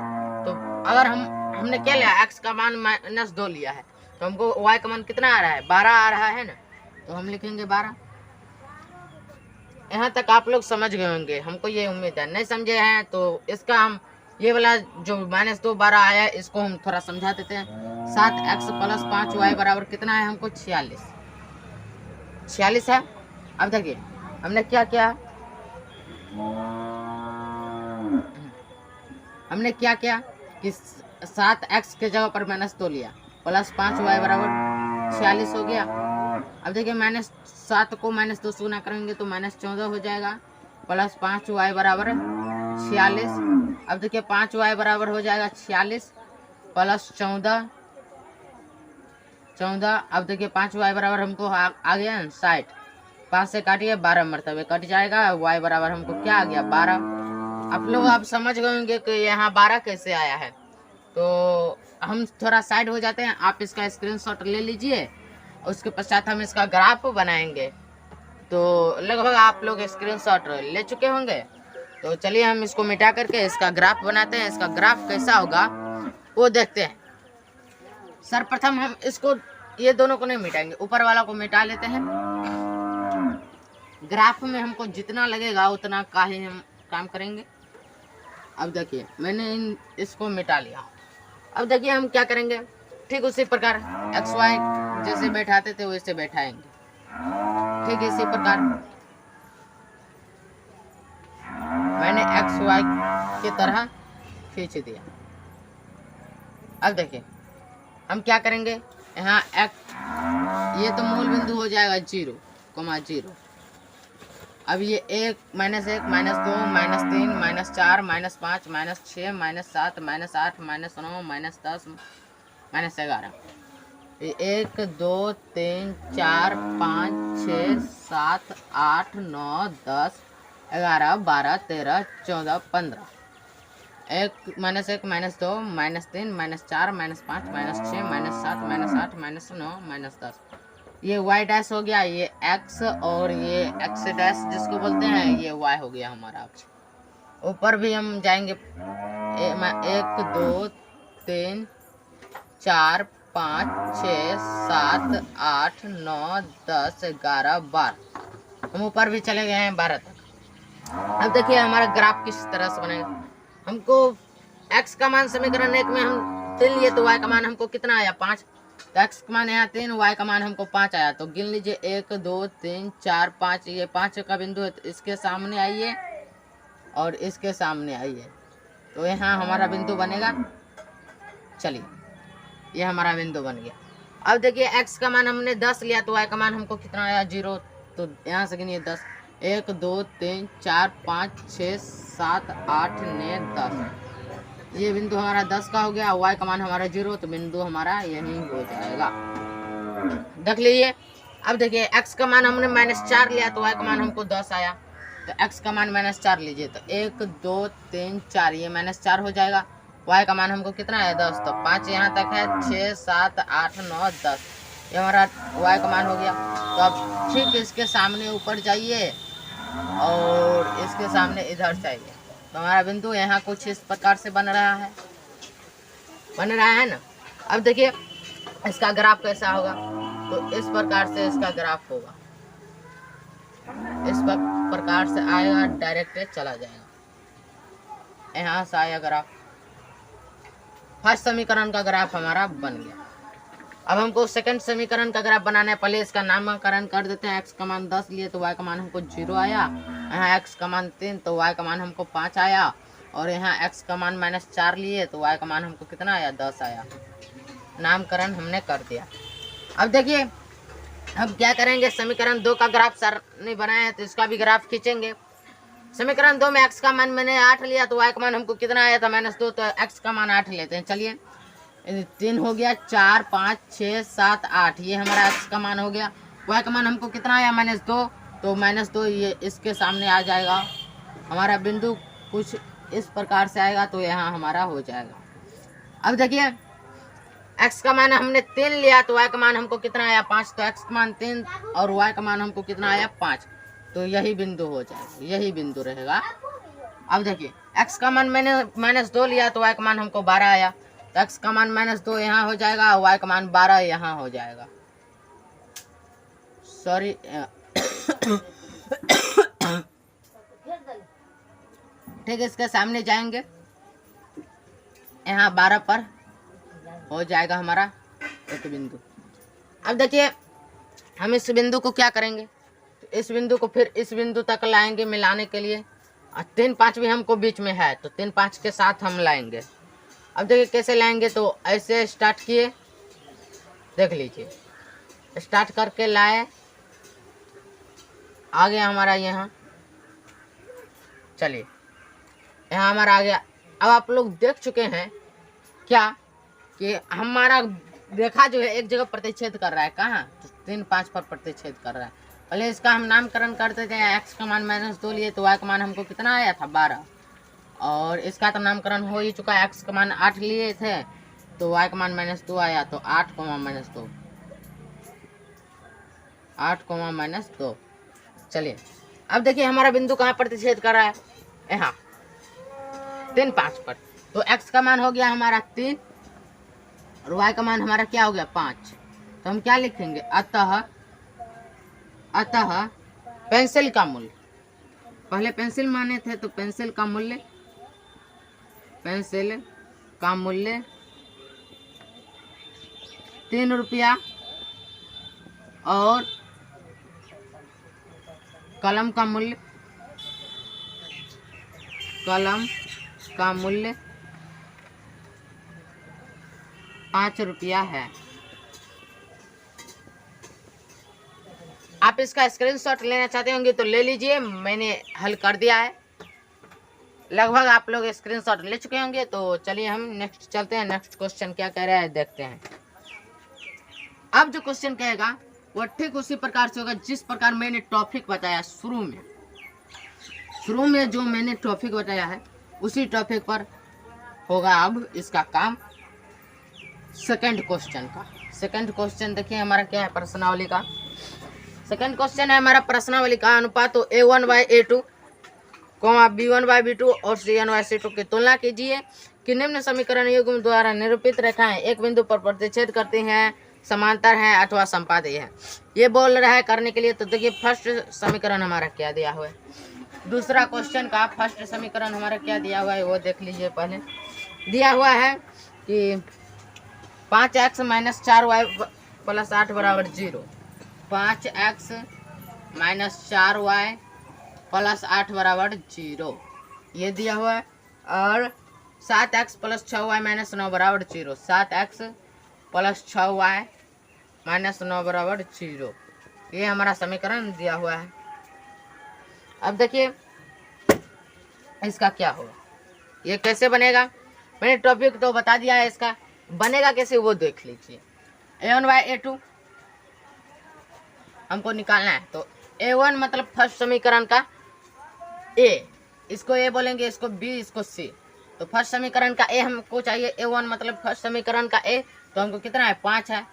तो अगर हमने क्या लिया, x का मान -2 लिया है तो हमको y का मान कितना आ रहा है, 12 आ रहा है ना, तो हम लिखेंगे 12। यहाँ तक आप लोग समझ गए होंगे, हमको ये उम्मीद है। नहीं समझे हैं तो इसका हम ये वाला जो -2 12 आया है इसको हम थोड़ा समझा देते हैं। 7x + 5y बराबर कितना है हमको 46 है। अब देखिए हमने क्या किया, हमने क्या किया कि 7x के जगह पर -2 लिया, प्लस 5y बराबर 46 हो गया। अब देखिए -7 को -2 से गुना करेंगे तो -14 हो जाएगा, प्लस 5y बराबर 46। अब देखिए 5y बराबर हो जाएगा 46 + 14। अब देखिए 5y बराबर हमको आ गया 60। 5 से काटिए 12 मरतबे कट जाएगा, y बराबर हमको क्या आ गया 12। आप लोग आप समझ गए होंगे कि यहाँ 12 कैसे आया है। तो हम थोड़ा साइड हो जाते हैं, आप इसका स्क्रीनशॉट ले लीजिए, उसके पश्चात हम इसका ग्राफ बनाएंगे। तो लगभग आप लोग स्क्रीनशॉट ले चुके होंगे। तो चलिए हम इसको मिटा करके इसका ग्राफ बनाते हैं। इसका ग्राफ कैसा होगा वो देखते हैं। सर्वप्रथम हम इसको ये दोनों को नहीं मिटाएंगे, ऊपर वाला को मिटा लेते हैं। ग्राफ में हमको जितना लगेगा उतना का ही हम काम करेंगे। अब देखिए मैंने इसको मिटा लिया। अब देखिए हम क्या करेंगे, ठीक उसी प्रकार XY जैसे बैठाते थे वैसे बैठाएंगे, ठीक इसी प्रकार मैंने XY की तरह खींच दिया। अब देखिए हम क्या करेंगे, यहाँ ये तो मूल बिंदु हो जाएगा 0, 0। अब ये 1 -1 -2 -3 -4 -5 -6 -7 -8 -9 -10 -11। 1 2 3 4 5 6 7 8 9 10 11 12 13 14 15। 1 -1 -2 -3 -4 -5 -6 -7 -8 -9 -10। ये y डैश हो गया, ये x और ये x डैश जिसको बोलते हैं ये y हो गया हमारा अक्ष। ऊपर भी हम जाएंगे 1 2 3 4 5 6 7 8 9 10 11 12। हम ऊपर भी चले गए हैं 12 तक। अब देखिए हमारा ग्राफ किस तरह से बनेगा। हमको x का मान समीकरण 1 में हम 3 लिए तो y का मान हमको कितना आया 5। तो x का मान यहाँ 3, y का मान हमको 5 आया। तो गिन लीजिए 1 2 3 4 5, ये 5 का बिंदु है तो इसके सामने आइए और इसके सामने आइए, तो यहाँ हमारा बिंदु बनेगा। चलिए ये हमारा बिंदु बन गया। अब देखिए x का मान हमने 10 लिया तो y का मान हमको कितना आया 0। तो यहाँ से गिनिए 10, 1 2 3 4 5 6 7 8 9 10। ये बिंदु हमारा 10 का हो गया, y का मान हमारा 0, तो बिंदु हमारा यही हो जाएगा। देख लीजिए। अब देखिए x का मान हमने -4 लिया तो y का मान हमको 10 आया। तो x का मान -4 लीजिए तो 1 2 3 4, ये -4 हो जाएगा। y का मान हमको कितना है 10, तो 5 यहाँ तक है, 6 7 8 9 10, ये हमारा y का मान हो गया। तो अब ठीक इसके सामने ऊपर जाइए और इसके सामने इधर जाइए, तो हमारा बिंदु यहाँ कुछ इस प्रकार से बन रहा है ना। अब देखिए इसका ग्राफ कैसा होगा, तो इस प्रकार से इसका ग्राफ होगा, इस प्रकार से आएगा, डायरेक्ट चला जाएगा। यहाँ से आया ग्राफ, फर्स्ट समीकरण का ग्राफ हमारा बन गया। अब हमको सेकंड समीकरण का ग्राफ बनाना है। पहले इसका नामकरण कर देते हैं। x का मान 10 लिए तो y का मान हमको 0 आया। यहाँ x का मान 3 तो y का मान हमको 5 आया। और यहाँ x का मान -4 लिए तो y का मान हमको कितना आया 10 आया। नामकरण हमने कर दिया। अब देखिए हम क्या करेंगे, समीकरण 2 का ग्राफ सर ने बनाया है तो इसका भी ग्राफ खींचेंगे। समीकरण 2 में x का मान मैंने 8 लिया तो y का मान हमको कितना आया था -2, तो x का मान 8 लेते हैं। चलिए 3 हो गया, 4 5 6 7 8, ये हमारा x का मान हो गया। y का मान हमको कितना आया -2, तो -2 ये इसके सामने आ जाएगा। हमारा बिंदु कुछ इस प्रकार से आएगा, तो यहाँ हमारा हो जाएगा। अब देखिए x का मान हमने 3 लिया तो y का मान हमको कितना आया 5, तो x का मान 3 और y का मान हमको कितना आया 5, तो यही बिंदु हो जाएगा, यही बिंदु रहेगा। अब देखिए x का मान मैंने -2 लिया तो y का मान हमको 12 आया। तो x का मान -2 यहाँ हो जाएगा और y का मान 12 यहाँ हो जाएगा। सॉरी ठीक है, इसके सामने जाएंगे, यहाँ 12 पर हो जाएगा हमारा एक बिंदु। अब देखिए हम इस बिंदु को क्या करेंगे, तो इस बिंदु को फिर इस बिंदु तक लाएंगे मिलाने के लिए। और 3 5 भी हमको बीच में है, तो 3 5 के साथ हम लाएंगे। अब देखिए कैसे लाएंगे, तो ऐसे स्टार्ट किए, देख लीजिए स्टार्ट करके लाए, आ गया हमारा यहाँ। चलिए यहाँ हमारा आ गया। अब आप लोग देख चुके हैं क्या कि हमारा रेखा जो है एक जगह प्रतिच्छेद कर रहा है, कहाँ, तो 3 5 पर प्रतिच्छेद कर रहा है। पहले इसका हम नामकरण कर देते हैं। x का मान -2 लिए तो y का मान हमको कितना आया था 12, और इसका तो नामकरण हो ही चुका है। x का मान 8 लिए थे तो y का मान -2 आया, तो 8 -2 8 -2। चलिए अब देखिए हमारा बिंदु कहाँ प्रतिच्छेद कर रहा है, यहाँ 3 5 पर। तो x का मान हो गया हमारा 3 और y का मान हमारा क्या हो गया 5। तो हम क्या लिखेंगे, अतः पेंसिल का मूल्य, पहले पेंसिल माने थे तो पेंसिल का मूल्य 3 रुपया और कलम का मूल्य 5 रुपया है। आप आप इसका स्क्रीनशॉट लेना चाहते होंगे तो ले लीजिए, मैंने हल कर दिया है। लगभग आप लोग स्क्रीनशॉट ले चुके होंगे। तो चलिए हम नेक्स्ट चलते हैं। नेक्स्ट क्वेश्चन क्या कह रहा है देखते हैं। अब जो क्वेश्चन कहेगा वो ठीक उसी प्रकार से होगा जिस प्रकार मैंने टॉपिक बताया शुरू में जो मैंने टॉपिक बताया है उसी टॉपिक पर होगा अब इसका काम। सेकंड क्वेश्चन का सेकंड क्वेश्चन देखिए हमारा क्या है प्रश्नावली का। सेकंड क्वेश्चन है हमारा प्रश्नावली का अनुपात तो A1/A2, B1/B2 और C1/C2 की तुलना कीजिए कि निम्न समीकरण युग्म द्वारा निरूपित रेखाएं एक बिंदु पर प्रतिच्छेद करती हैं, समांतर हैं अथवा संपाती है। ये बोल रहा है करने के लिए। तो देखिए फर्स्ट समीकरण हमारा क्या दिया हुआ है। दूसरा क्वेश्चन का फर्स्ट समीकरण हमारा क्या दिया हुआ है वो देख लीजिए। पहले दिया हुआ है कि 5x - 4y + 8 = 0। 5x - 4y + 8 = 0 ये दिया हुआ है। और 7x + 6y - 9 = 0। 7x + 6y - 9 = 0 ये हमारा समीकरण दिया हुआ है। अब देखिए इसका क्या होगा, ये कैसे बनेगा। मैंने टॉपिक तो बता दिया है, इसका बनेगा कैसे वो देख लीजिए। A1/A2 हमको निकालना है। तो A1 मतलब फर्स्ट समीकरण का A, इसको A बोलेंगे, इसको B, इसको C। तो फर्स्ट समीकरण का A हमको चाहिए। A1 मतलब फर्स्ट समीकरण का A, तो हमको कितना है 5 है,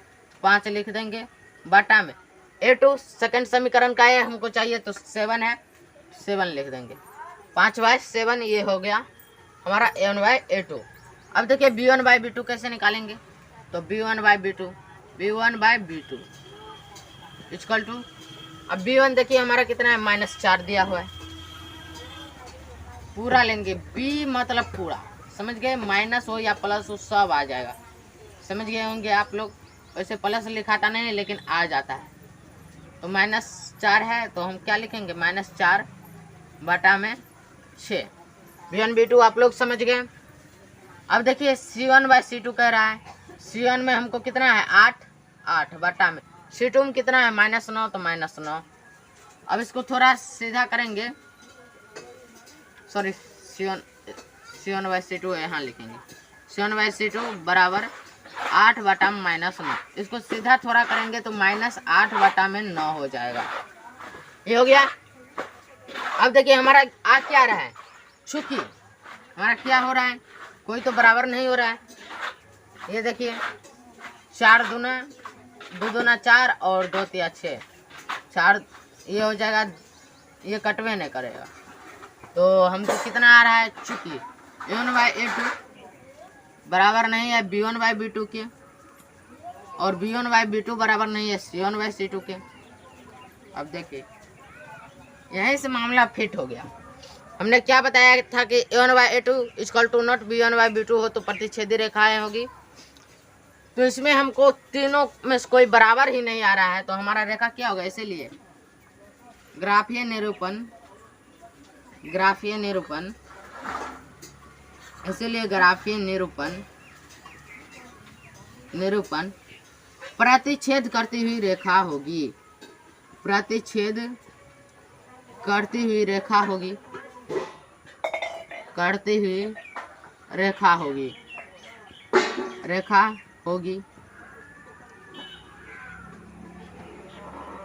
5 लिख देंगे बटा में। A2 सेकंड समीकरण का A हमको चाहिए तो 7 है, 7 लिख देंगे। 5/7 ये हो गया हमारा A1/A2। अब देखिए B1/B2 कैसे निकालेंगे। तो B1/B2 इक्वल टू, अब B1 देखिए हमारा कितना है -4 दिया हुआ है। पूरा लेंगे, B मतलब पूरा, समझ गए। माइनस हो या प्लस हो सब आ जाएगा, समझ गए होंगे आप लोग। वैसे प्लस लिखाता नहीं है लेकिन आ जाता है। तो -4 है तो हम क्या लिखेंगे -4 बटा में 6। B1/B2 आप लोग समझ गए। अब देखिए C1/C2 कह रहा है। C1 में हमको कितना है 8 बटा में C2 में कितना है -9 तो -9। अब इसको थोड़ा सीधा करेंगे, सॉरी C1/C2 यहाँ लिखेंगे। C1/C2 बराबर 8 बटा में -9। इसको सीधा थोड़ा करेंगे तो -8 बटा में 9 हो जाएगा। ये हो गया। अब देखिए हमारा आ क्या रहा है, चूंकि हमारा क्या हो रहा है, कोई तो बराबर नहीं हो रहा है। ये देखिए 4 दूना 2 दूना 4 और 2 तिया 6, 4 ये हो जाएगा, ये कटवे नहीं करेगा। तो हमको कितना आ रहा है, चूंकि A1/A2 बराबर नहीं है B1/B2 के और B1/B2 बराबर नहीं है C1/C2 के। अब देखिए यहीं से मामला फिट हो गया। हमने क्या बताया था कि A1/A2 equal to not B1/B2 हो तो प्रतिच्छेदी रेखाएं होगी। तो इसमें हमको तीनों में से कोई बराबर ही नहीं आ रहा है, तो हमारा रेखा क्या होगा। इसीलिए ग्राफीय निरूपण प्रतिच्छेद करती हुई रेखा होगी। प्रतिच्छेद करती हुई रेखा होगी, रेखा होगी।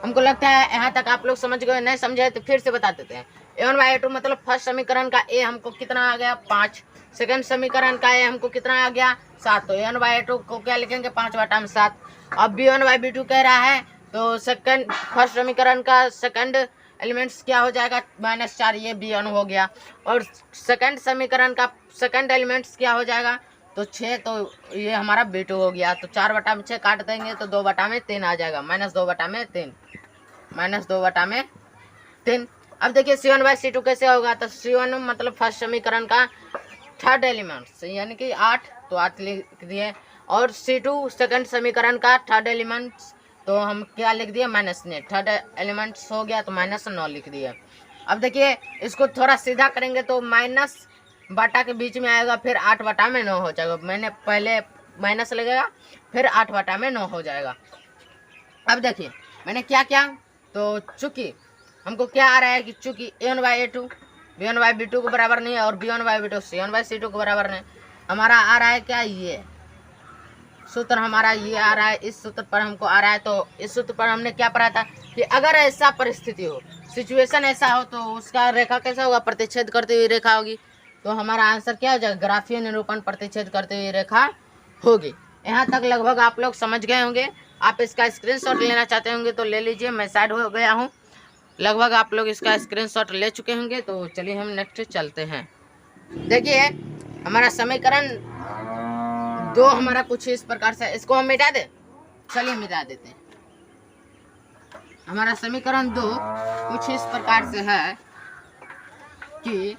हमको लगता है यहाँ तक आप लोग समझ गए, नहीं समझे तो फिर से बता देते हैं। A1/A2 मतलब फर्स्ट समीकरण का A हमको कितना आ गया 5, सेकंड समीकरण का A हमको कितना आ गया 7। तो A1/A2 को क्या लिखेंगे 5 बटा में 7। अब B1/B2 कह रहा है तो सेकंड फर्स्ट समीकरण का सेकंड एलिमेंट्स क्या हो जाएगा -4, ये B1 हो गया। और सेकंड समीकरण का सेकंड एलिमेंट्स क्या हो जाएगा तो 6, तो ये हमारा B2 हो गया। तो 4 बटा में 6 काट देंगे तो 2 बटा में 3 आ जाएगा, -2 बटा में 3। अब देखिए C1/C2 कैसे होगा। तो C1 मतलब फर्स्ट समीकरण का थर्ड एलिमेंट्स यानी कि 8, तो 8 लिख दिए। और C2 सेकंड समीकरण का थर्ड एलिमेंट्स, तो हम क्या लिख दिए -9। थर्ड एलिमेंट्स हो गया तो -9 लिख दिए। अब देखिए इसको थोड़ा सीधा करेंगे तो माइनस बटा के बीच में आएगा, फिर 8 बटा में 9 हो जाएगा। मैंने पहले माइनस लगेगा फिर 8 बटा में 9 हो जाएगा। अब देखिए मैंने क्या किया, तो चूंकि हमको क्या आ रहा है कि चूंकि a1/a2 b1/b2 को बराबर नहीं है और b1/b2 c1/c2 को बराबर नहीं, हमारा आ रहा है क्या, ये सूत्र हमारा ये आ रहा है। इस सूत्र पर हमको आ रहा है, तो इस सूत्र पर हमने क्या पढ़ा था कि अगर ऐसा परिस्थिति हो, सिचुएशन ऐसा हो, तो उसका रेखा कैसा होगा, प्रतिच्छेद करती हुई रेखा होगी। तो हमारा आंसर क्या हो जाएगा, ग्राफीय निरूपण प्रतिच्छेद करती हुई रेखा होगी। यहाँ तक लगभग आप लोग समझ गए होंगे। आप इसका स्क्रीनशॉट लेना चाहते होंगे तो ले लीजिए, मैं साइड हो गया हूँ। लगभग आप लोग इसका स्क्रीनशॉट ले चुके होंगे। तो चलिए हम नेक्स्ट चलते हैं। देखिए हमारा समीकरण 2 हमारा कुछ इस प्रकार से, इसको हम मिटा दें, चलिए मिटा देते हैं। हमारा समीकरण 2 कुछ इस प्रकार से है कि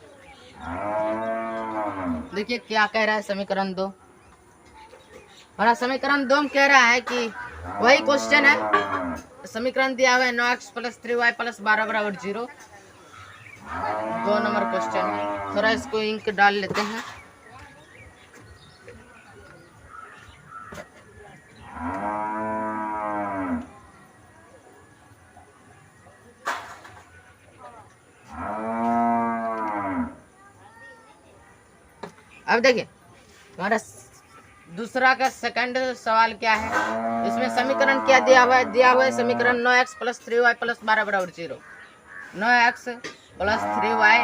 देखिए क्या कह रहा है समीकरण 2। हमारा समीकरण 2 कह रहा है कि वही क्वेश्चन है, समीकरण दिया हुआ है 9x + 3y + 12 = 0। 2 नंबर क्वेश्चन है। थोड़ा इसको इंक डाल लेते हैं। अब देखिए हमारा दूसरा का सेकंड सवाल क्या है। इसमें समीकरण क्या दिया हुआ है, दिया हुआ है समीकरण 9x + 3y + 12 = 0। 9x + 3y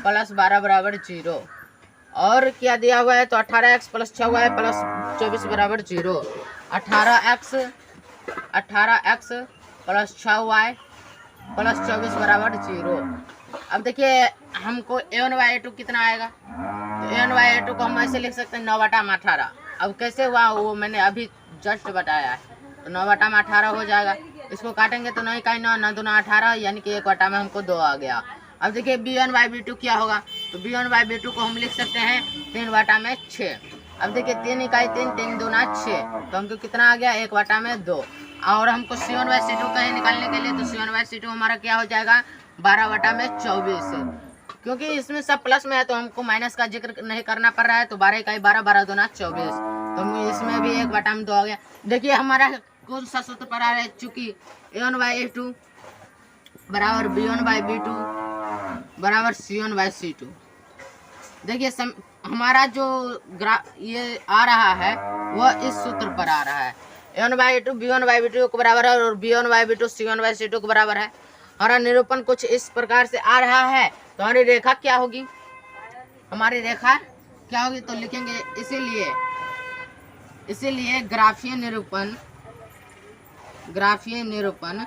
+ 12 = 0। और क्या दिया हुआ है, तो 18x + 6y + 24 = 0। 18x + 6y + 24 = 0। अब देखिए हमको a1/a2 कितना आएगा, तो a1/a2 को हम ऐसे लिख सकते हैं 9/18। अब कैसे हुआ वो मैंने अभी जस्ट बताया है, तो 9/18 हो जाएगा। इसको काटेंगे तो 9 का 9, 9 दूना 18, यानी कि 1 में हमको 2 आ गया। अब देखिए b1/b2 क्या होगा, तो b1/b2 को हम लिख सकते हैं 3/6। अब देखिए 3 इकाई 3, 3 दूना 6, तो हमको कितना आ गया, 1/2। और हमको c1/c2 कहीं निकालने के लिए, तो c1/c2 हमारा क्या हो जाएगा, 12/24। क्योंकि इसमें सब प्लस में है तो हमको माइनस का जिक्र नहीं करना पड़ रहा है, तो 12 इकाई 12, 12 दूना 24, तो इसमें भी 1/2 आ गया। देखिए हमारा कौन सा सूत्र पर आ रहा है, चूंकि a1/a2 बराबर b1/b2 बराबर c1/c2। देखिए हमारा जो ये आ रहा है वह इस सूत्र पर आ रहा है, a1/a2 b1/b2 को बराबर है और b1/b2 c1/c2 को बराबर है। हमारा निरूपण कुछ इस प्रकार से आ रहा है, तो हमारी रेखा क्या होगी, हमारी रेखा क्या होगी, तो लिखेंगे इसीलिए ग्राफीय निरूपण ग्राफीय निरूपण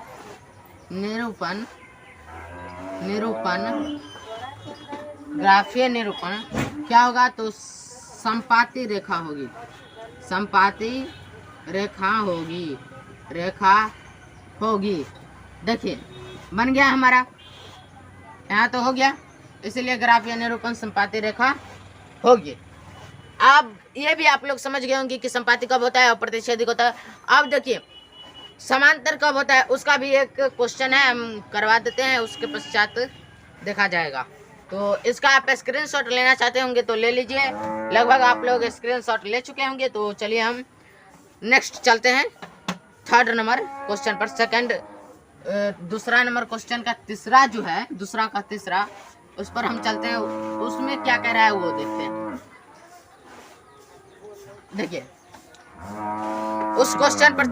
क्या होगा, तो संपाती रेखा होगी। देखिए बन गया हमारा, यहाँ तो हो गया, इसलिए ग्राफीय निरूपण संपाती रेखा होगी। अब ये भी आप लोग समझ गए होंगे कि संपाती कब होता है और प्रतिच्छेदी कब होता है। अब देखिए समांतर कब होता है, उसका भी एक क्वेश्चन है, हम करवा देते हैं, उसके पश्चात देखा जाएगा। तो इसका आप स्क्रीनशॉट लेना चाहते होंगे तो ले लीजिए। लगभग आप लोग स्क्रीनशॉट ले चुके होंगे। तो चलिए हम नेक्स्ट चलते हैं, 3rd नंबर क्वेश्चन पर। दूसरा नंबर क्वेश्चन का तीसरा जो है, दूसरा का तीसरा, उस पर हम चलते हैं। उसमें क्या कह रहा है वो देखते हैं। देखिए उस क्वेश्चन पर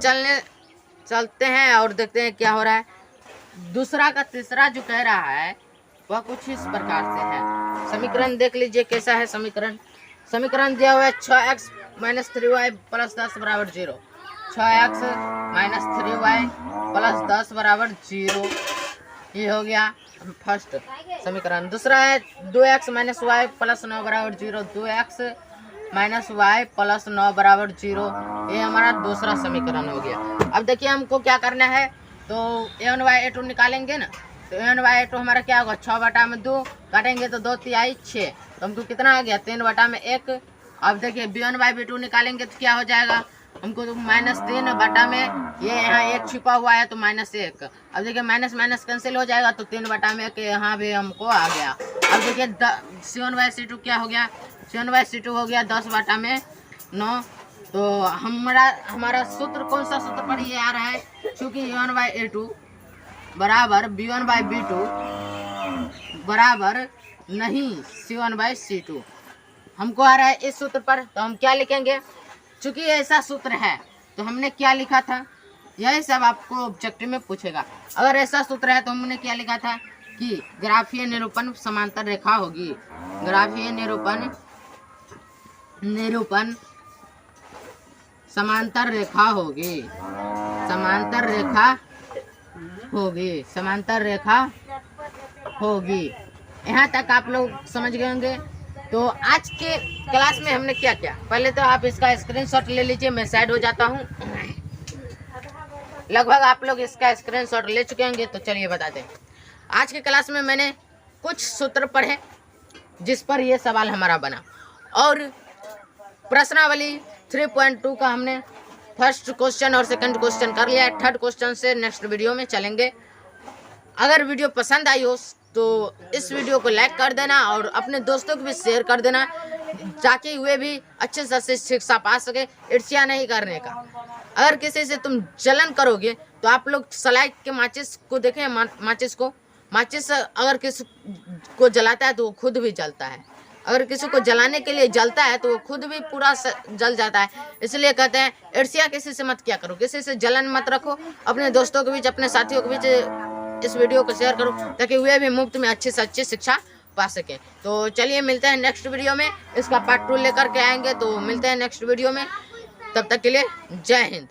चलते हैं और देखते हैं क्या हो रहा है। दूसरा का तीसरा जो कह रहा है वह कुछ इस प्रकार से है। समीकरण देख लीजिए कैसा है समीकरण दिया हुआ है 6x - 3y + 10 = 0। 6x - 3y + 10 = 0। ये हो गया फर्स्ट समीकरण। दूसरा है 2x - y + 9 = 0। 2x - y + 9 = 0। ये हमारा दूसरा समीकरण हो गया। अब देखिए हमको क्या करना है, तो a1/a2 निकालेंगे ना, तो a1/a2 हमारा क्या होगा, 6/2 काटेंगे तो 2 तिहाई 6, तो हमको कितना आ गया, 3/1। अब देखिए b1/b2 निकालेंगे तो क्या हो जाएगा, हमको तो -3 ये यहाँ 1 छिपा हुआ है तो -1। अब देखिए माइनस माइनस कैंसिल हो जाएगा, तो 3/1 यहाँ भी हमको आ गया। अब देखिए c1/c2 क्या हो गया, c1/c2 हो गया 10/9। तो हमारा सूत्र कौन सा सूत्र पर ये आ रहा है, चूँकि a1/a2 बराबर B1/B2 बराबर नहीं C1/C2। हमको आ रहा है इस सूत्र पर, तो हम क्या लिखेंगे? चूंकि ऐसा सूत्र है तो हमने क्या लिखा था, यही सब आपको ऑब्जेक्टिव में पूछेगा। अगर ऐसा सूत्र है तो हमने क्या लिखा था कि ग्राफीय निरूपण समांतर रेखा होगी। ग्राफीय निरूपण समांतर रेखा होगी। समांतर रेखा होगी। यहाँ तक आप लोग समझ गए होंगे। तो आज के क्लास में हमने क्या किया, पहले तो आप इसका स्क्रीनशॉट ले लीजिए, मैं साइड हो जाता हूँ। लगभग आप लोग इसका स्क्रीनशॉट ले चुके होंगे, तो चलिए बताते हैं। आज के क्लास में मैंने कुछ सूत्र पढ़े जिस पर यह सवाल हमारा बना, और प्रश्नावली 3.2 का हमने फर्स्ट क्वेश्चन और सेकंड क्वेश्चन कर लिया है। थर्ड क्वेश्चन से नेक्स्ट वीडियो में चलेंगे। अगर वीडियो पसंद आई हो तो इस वीडियो को लाइक कर देना और अपने दोस्तों को भी शेयर कर देना, ताकि वे भी अच्छे से अच्छी शिक्षा पा सके, ईर्ष्या नहीं करने का। अगर किसी से तुम जलन करोगे तो आप लोग सलाइट के माचिस को देखें, माचिस अगर किसी को जलाता है तो वो खुद भी जलता है। अगर किसी को जलाने के लिए जलता है तो वो खुद भी पूरा जल जाता है। इसलिए कहते हैं ईर्ष्या किसी से मत किया करो, किसी से जलन मत रखो। अपने दोस्तों के बीच, अपने साथियों के बीच इस वीडियो को शेयर करो, ताकि वे भी मुफ्त में अच्छी से अच्छी शिक्षा पा सके। तो चलिए मिलते हैं नेक्स्ट वीडियो में, इसका पार्ट 2 लेकर के आएंगे। तो मिलते हैं नेक्स्ट वीडियो में, तब तक के लिए जय हिंद।